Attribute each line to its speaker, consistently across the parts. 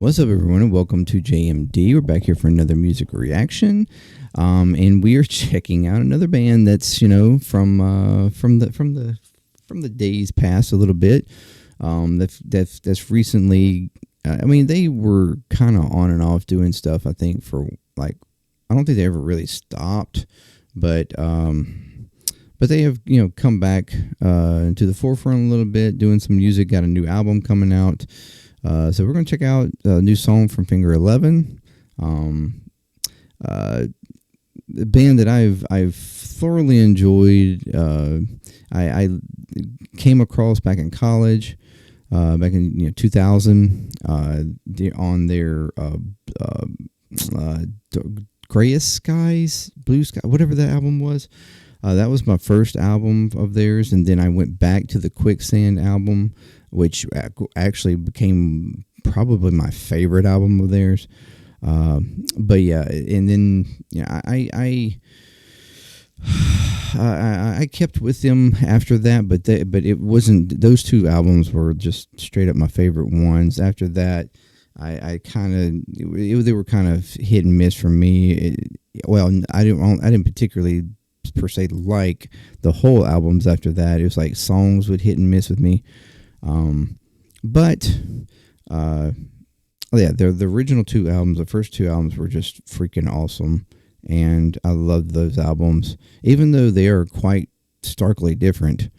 Speaker 1: What's up, everyone, and welcome to JMD. We're back here for another music reaction, and we are checking out another band that's from the days past a little bit. That's recently. I mean, they were kind of on and off doing stuff. I think for like, I don't think they ever really stopped, but they have come back to the forefront a little bit, doing some music. Got a new album coming out. So we're going to check out a new song from Finger 11, the band that I've thoroughly enjoyed. I came across back in college, back in 2000, on their Grayest Skies, Blue Sky, whatever that album was. That was my first album of theirs, and then I went back to the Quicksand album, which actually became probably my favorite album of theirs. But yeah, and then I kept with them after that, but it wasn't. Those two albums were just straight up my favorite ones. After that, I kind of they were kind of hit and miss for me. I didn't particularly per se like the whole albums after that. It was like songs would hit and miss with me. The original two albums, the first two albums were just freaking awesome, and I loved those albums, even though they are quite starkly different,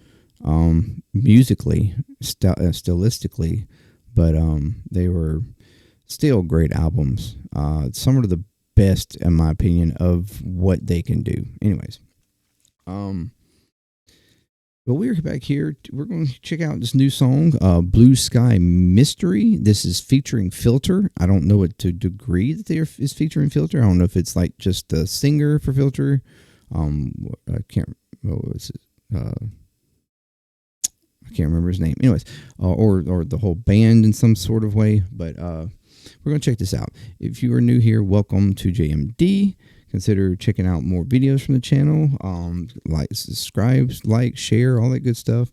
Speaker 1: musically, stylistically, but they were still great albums. Some of the best, in my opinion, of what they can do. Anyways, but we're back here. We're going to check out this new song, Blue Sky Mystery. This is featuring Filter. I don't know what to degree that is featuring Filter. I don't know if it's like just the singer for Filter. I can't remember his name. Anyways, or the whole band in some sort of way. But we're going to check this out. If you are new here, welcome to JMD. Consider checking out more videos from the channel. Like, subscribe, like, share, all that good stuff.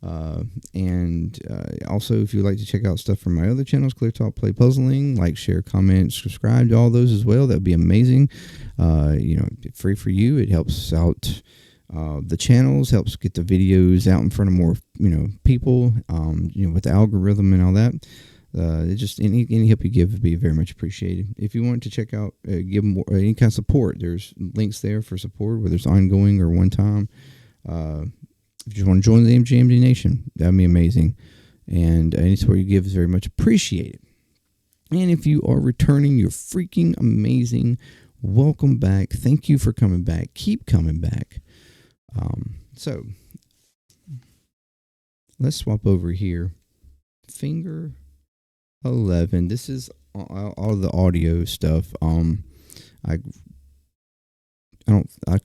Speaker 1: And also, if you'd like to check out stuff from my other channels, ClearTalk, Play Puzzling, like, share, comment, subscribe to all those as well. That'd be amazing. Free for you. It helps out the channels, helps get the videos out in front of more people. With the algorithm and all that. Just any help you give would be very much appreciated. If you want to check out, give more any kind of support, there's links there for support, whether it's ongoing or one time. If you just want to join the JMD Nation, that'd be amazing. And any support you give is very much appreciated. And if you are returning, you're freaking amazing. Welcome back. Thank you for coming back. Keep coming back. So let's swap over here. Finger 11. This is all the audio stuff. I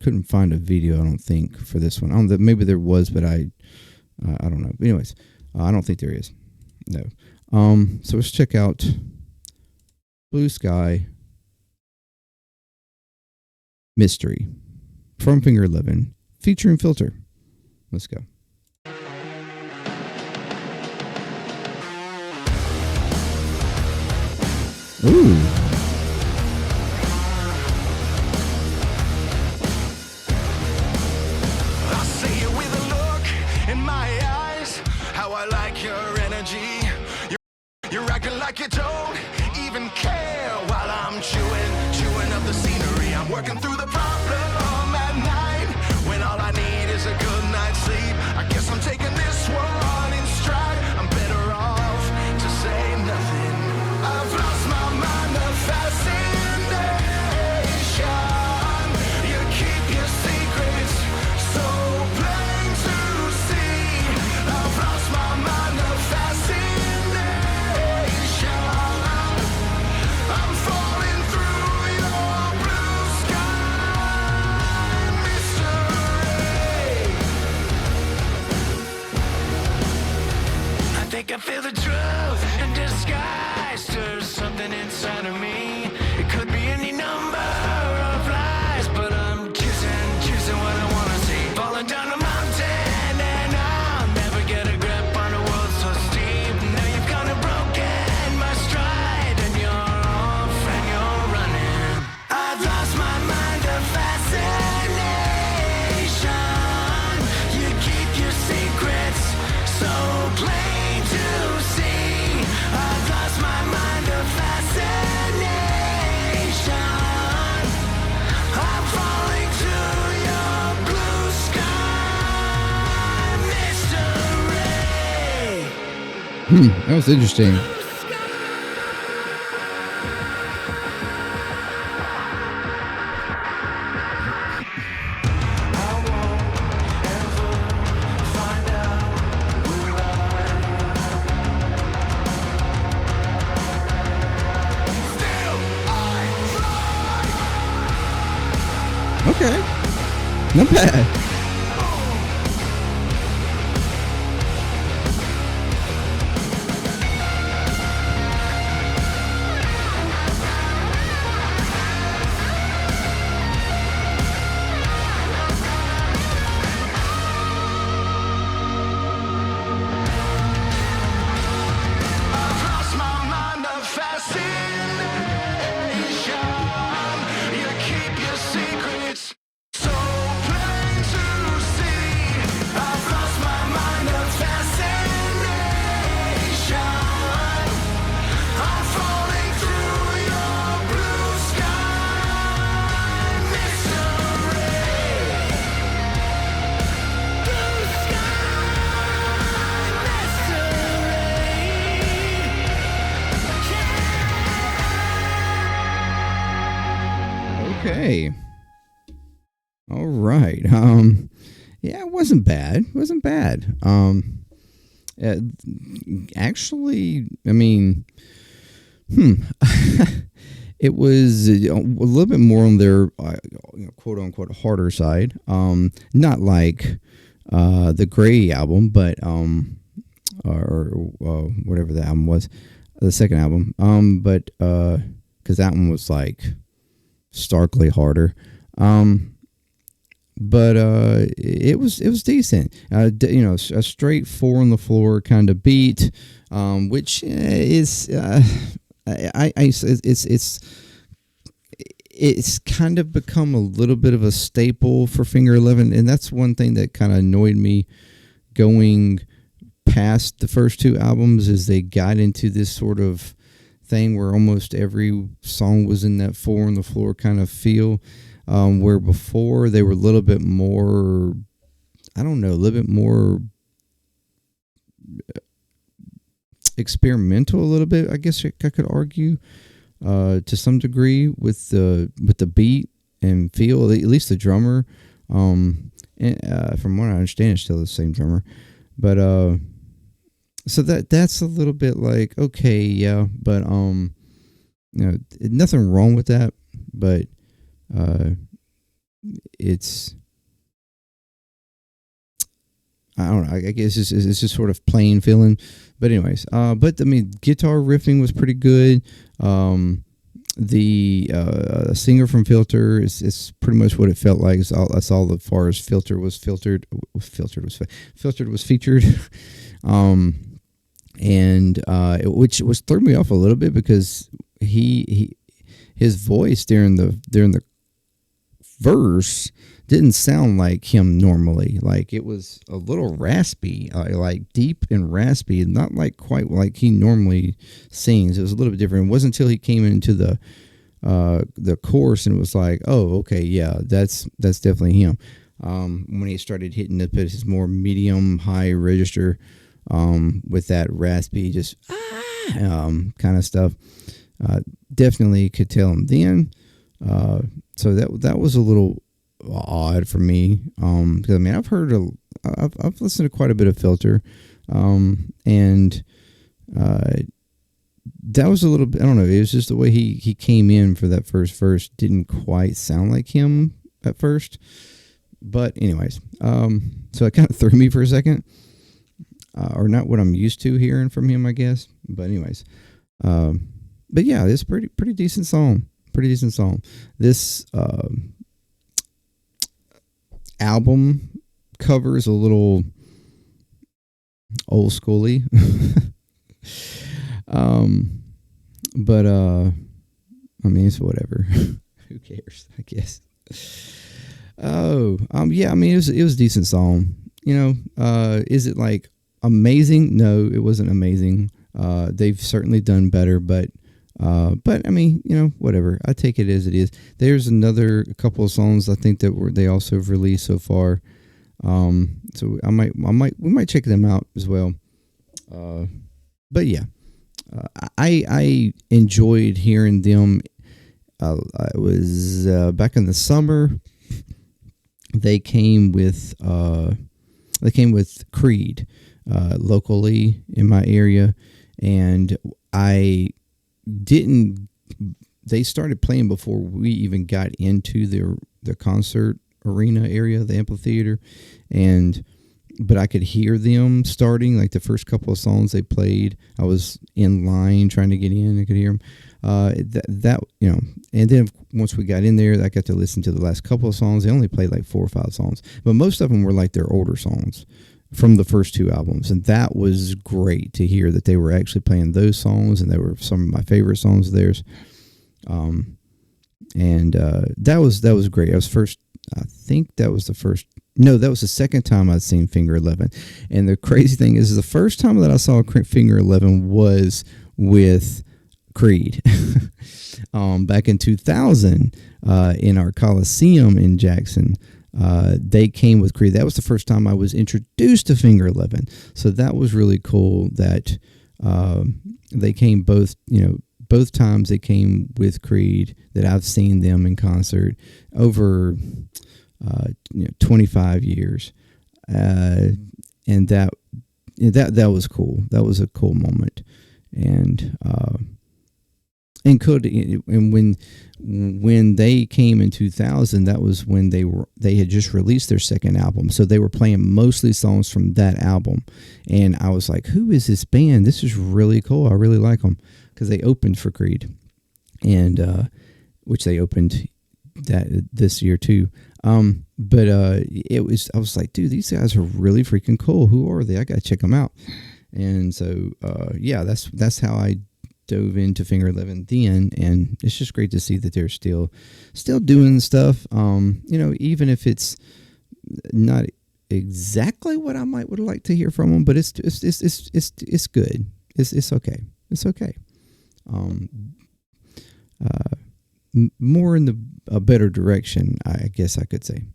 Speaker 1: couldn't find a video, I don't think, for this one. Maybe there was, but I don't know. Anyways, I don't think there is. No. So let's check out Blue Sky Mystery from Finger 11 featuring Filter. Let's go. Ooh.
Speaker 2: I see you with a look in my eyes. How I like your energy. You're acting like you don't even care while I'm chewing up the scenery. I'm working through the problem at night when all I need is a good night's sleep. I guess I'm taking this one in stride. I'm better off to say nothing. I've lost my mind, the fascination. You keep your secrets so plain to see. I've lost my mind, the fascination.
Speaker 1: That was interesting. Okay. Not bad. Okay. All right. Yeah, it wasn't bad. It wasn't bad. Actually, I mean, it was a little bit more on their quote unquote harder side. Not like the Gray album, but or whatever the album was, the second album. But because that one was like starkly harder. But it was decent. You know, a straight 4 on the floor kind of beat, which is it's kind of become a little bit of a staple for Finger 11, and that's one thing that kind of annoyed me going past the first two albums, is they got into this sort of thing where almost every song was in that 4 on the floor kind of feel. Where before they were a little bit more, I don't know, a little bit more experimental, a little bit, I guess I could argue, to some degree with the beat and feel, at least the drummer. And, from what I understand, it's still the same drummer, but so that's a little bit like, okay, yeah, but you know, nothing wrong with that, but it's, I don't know, I guess it's just sort of plain feeling. But anyways, but I mean, guitar riffing was pretty good. The singer from Filter is pretty much what it felt like. That's all as far as Filter was featured. And which was threw me off a little bit, because his voice during the verse didn't sound like him normally. Like, it was a little raspy, like deep and raspy, not like quite like he normally sings. It was a little bit different. It wasn't until he came into the chorus and it was like, oh, okay, yeah, that's definitely him. When he started hitting his more medium high register, with that raspy, just kind of stuff, definitely could tell him then. So that was a little odd for me, because I mean, I've listened to quite a bit of Filter, and that was a little bit, I don't know, it was just the way he came in for that first verse didn't quite sound like him at first. But anyways, so it kind of threw me for a second, or not what I'm used to hearing from him, I guess. But anyways, but yeah, it's pretty decent song. Pretty decent song. This album cover is a little old schooly. But I mean, it's whatever. Who cares, I guess. Yeah, I mean, it was a decent song. You know, is it like amazing? No, it wasn't amazing. They've certainly done better, but I mean, you know, whatever. I take it as it is. There's a couple of songs I think that they also have released so far. So we might check them out as well. but yeah, I enjoyed hearing them. It was back in the summer. They came with Creed locally in my area, and I didn't. They started playing before we even got into the concert arena area, the amphitheater, but I could hear them starting, like the first couple of songs they played. I was in line trying to get in. I could hear them. And then once we got in there, I got to listen to the last couple of songs. They only played like 4 or 5 songs, but most of them were like their older songs from the first 2 albums. And that was great to hear that they were actually playing those songs, and they were some of my favorite songs of theirs. That was great. I think that was the first. No, that was the second time I'd seen Finger 11. And the crazy thing is the first time that I saw Finger 11 was with Creed. Back in 2000, in our Coliseum in Jackson, they came with Creed. That was the first time I was introduced to Finger 11. So that was really cool that they came both times they came with Creed, that I've seen them in concert over 25 years. And that was cool. That was a cool moment. And when they came in 2000, that was when they had just released their second album, so they were playing mostly songs from that album. And I was like, who is this band? This is really cool. I really like them, because they opened for Creed, and which they opened this year too. But I was like, dude, these guys are really freaking cool. Who are they? I gotta check them out. And so yeah, that's how I dove into Finger 11 then, and it's just great to see that they're still doing stuff. Even if it's not exactly what I would like to hear from them, but it's good. It's okay. It's okay. More in a better direction, I guess I could say.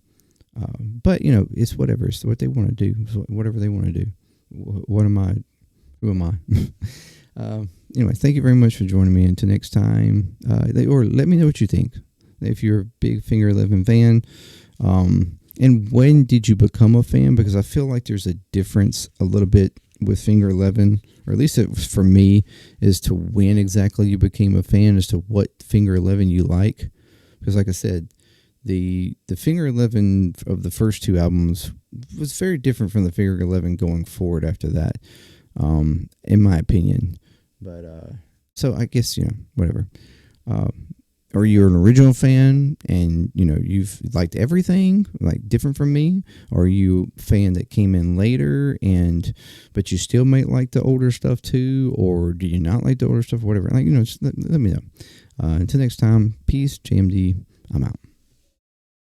Speaker 1: But it's whatever. It's what they want to do. Whatever they want to do. What am I? Who am I? Anyway, thank you very much for joining me. Until next time, or let me know what you think. If you're a big Finger 11 fan, and when did you become a fan? Because I feel like there's a difference a little bit with Finger 11, or at least for me, as to when exactly you became a fan, as to what Finger 11 you like. Because like I said, the Finger 11 of the first 2 albums was very different from the Finger 11 going forward after that, in my opinion. But so I guess whatever. Or you're an original fan and you've liked everything like different from me, or are you a fan that came in later but you still might like the older stuff too, or do you not like the older stuff, whatever, just let me know. Until next time, peace. JMD, I'm out.